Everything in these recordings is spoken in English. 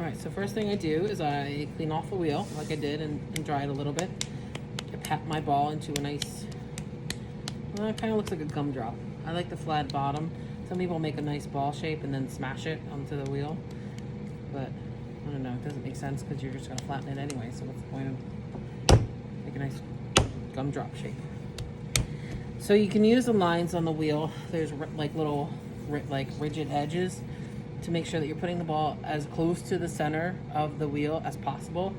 All right, so first thing I do is I clean off the wheel like I did and dry it a little bit. I pat my ball into a nice, well, it kind of looks like a gumdrop. I like the flat bottom. Some people make a nice ball shape and then smash it onto the wheel, but I don't know, it doesn't make sense because you're just gonna flatten it anyway, so what's the point of make a nice gumdrop shape? So you can use the lines on the wheel. There's like little like rigid edges to make sure that you're putting the ball as close to the center of the wheel as possible.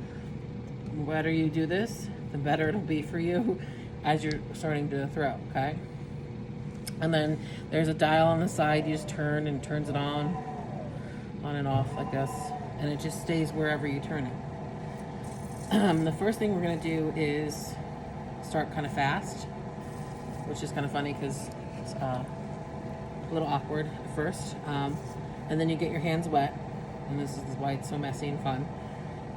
The better you do this, the better it'll be for you as you're starting to throw, okay? And then there's a dial on the side. You just turn and turns it on and off like this, and it just stays wherever you turn it. The first thing we're gonna do is start kind of fast, which is kind of funny because it's a little awkward at first. And then you get your hands wet, and this is why it's so messy and fun.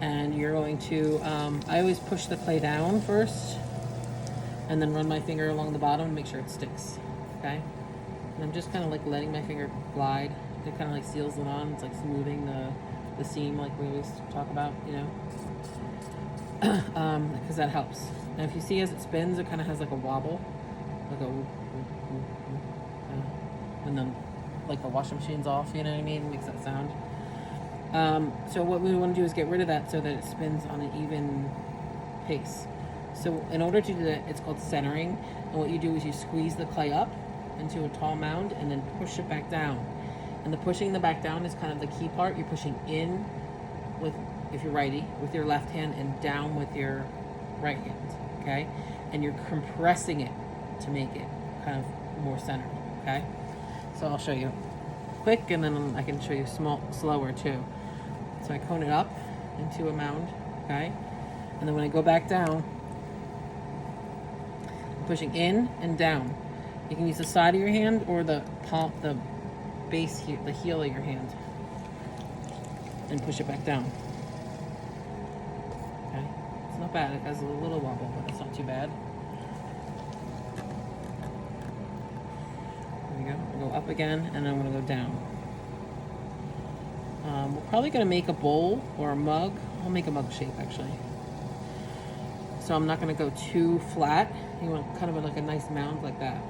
And you're going to, I always push the clay down first, and then run my finger along the bottom to make sure it sticks, okay? And I'm just kind of like letting my finger glide. It kind of like seals it on. It's like smoothing the seam like we always talk about, you know? Because that helps. And if you see as it spins, it kind of has like a wobble, like a and then like the washing machine's off, you know what I mean? It makes that sound. So what we want to do is get rid of that so that it spins on an even pace. So in order to do that, it's called centering. And what you do is you squeeze the clay up into a tall mound and then push it back down. And the pushing the back down is kind of the key part. You're pushing in with, if you're righty, with your left hand, and down with your right hand, okay? And you're compressing it to make it kind of more centered, okay? So I'll show you quick, and then I can show you slower too. So I cone it up into a mound, okay? And then when I go back down, I'm pushing in and down. You can use the side of your hand or the palm, the base here, the heel of your hand, and push it back down. Okay? It's not bad. It has a little wobble, but it's not too bad. There we go. We'll go up again, and then I'm going to go down. We're probably going to make a bowl or a mug. I'll make a mug shape, actually. So I'm not going to go too flat. You want kind of like a nice mound like that.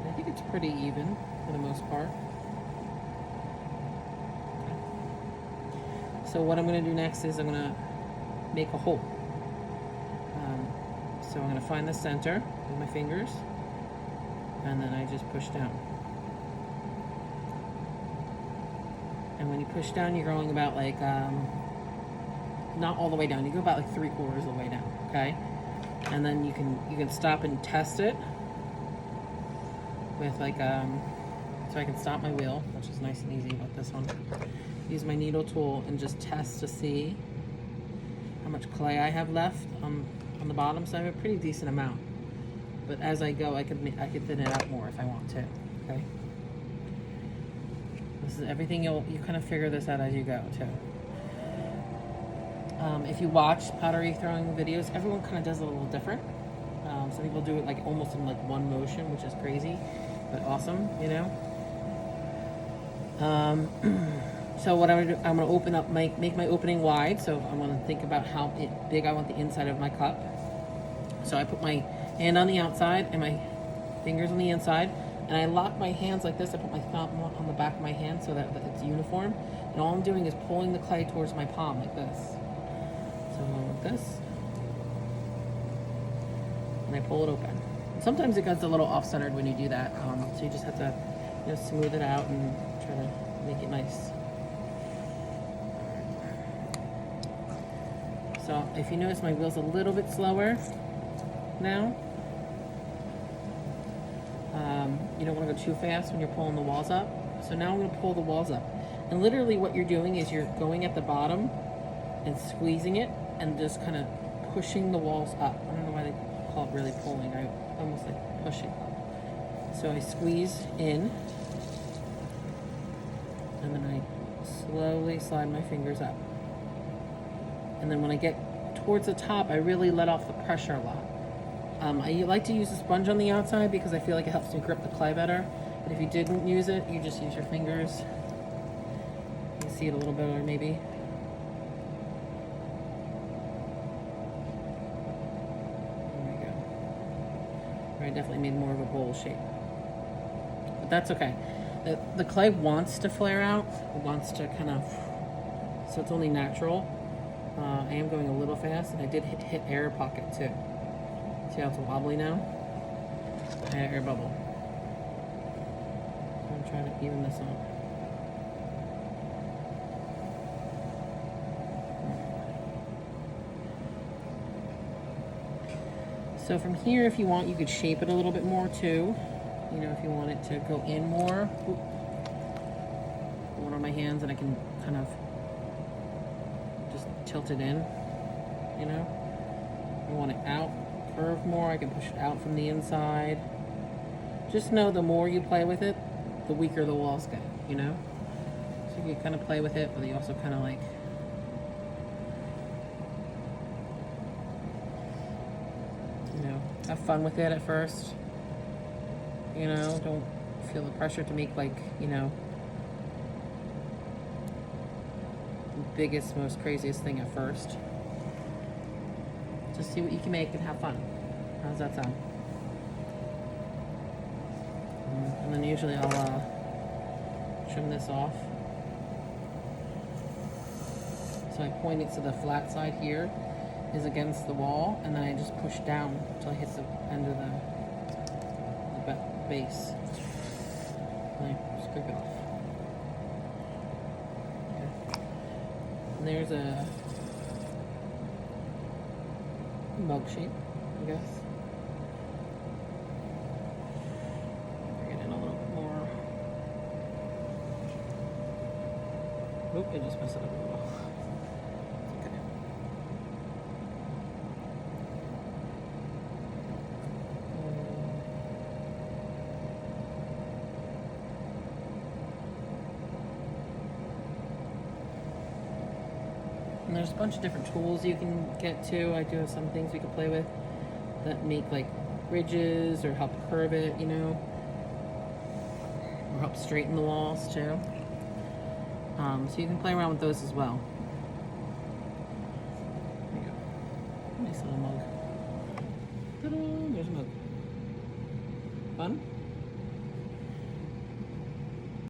I think it's pretty even for the most part. Okay. So what I'm going to do next is I'm going to make a hole. So I'm going to find the center with my fingers, and then I just push down. And when you push down, you're going about like, not all the way down. You go about like 3/4 of the way down, okay? And then you can stop and test it with like, so I can stop my wheel, which is nice and easy with this one. Use my needle tool and just test to see how much clay I have left on the bottom. So I have a pretty decent amount. But as I go, I could thin it out more if I want to, okay? This is everything, you kind of figure this out as you go too. If you watch pottery throwing videos, everyone kind of does it a little different. Some people do it like almost in like one motion, which is crazy, but awesome, you know? So what I'm gonna do, I'm gonna open up, make my opening wide. So I'm gonna think about how big I want the inside of my cup. So I put my hand on the outside and my fingers on the inside, and I lock my hands like this. I put my thumb on the back of my hand so that it's uniform. And all I'm doing is pulling the clay towards my palm like this. So I'm going like this. And I pull it open. And sometimes it gets a little off-centered when you do that. So you just have to, you know, smooth it out and try to make it nice. So if you notice, my wheel's a little bit slower now. You don't want to go too fast when you're pulling the walls up. So now I'm going to pull the walls up. And literally what you're doing is you're going at the bottom and squeezing it and just kind of pushing the walls up. I don't know why they call it really pulling. I almost like pushing up. So I squeeze in, and then I slowly slide my fingers up. And then when I get towards the top, I really let off the pressure a lot. I like to use a sponge on the outside because I feel like it helps me grip the clay better. But if you didn't use it, you just use your fingers. You see it a little better, maybe. There we go. I definitely made more of a bowl shape. But that's okay. The clay wants to flare out. It wants to kind of, so it's only natural. I am going a little fast, and I did hit air pocket too. See how it's wobbly now? Air bubble. So I'm trying to even this out. So from here, if you want, you could shape it a little bit more too. You know, if you want it to go in more. Oop. One on my hands, and I can kind of just tilt it in, you know. I want it out, curve more, I can push it out from the inside. Just know the more you play with it, the weaker the walls get, you know. So you can kind of play with it, but you also kind of like, you know, have fun with it at first. You know, don't feel the pressure to make, like, you know, the biggest, most craziest thing at first. Just see what you can make and have fun. How's that sound? And then usually I'll trim this off. So I point it to the flat side here is against the wall, and then I just push down until I hit the end of the base. And I scrape it off. Okay. And there's a mug shape, I guess. Bring it in a little bit more. Oop, I just messed it up a little. Okay. And there's a bunch of different tools you can get to. I do have some things we can play with that make like ridges or help curve it, you know, or help straighten the walls too. So you can play around with those as well. There you go. Nice little mug. Ta-da! There's a mug. Fun?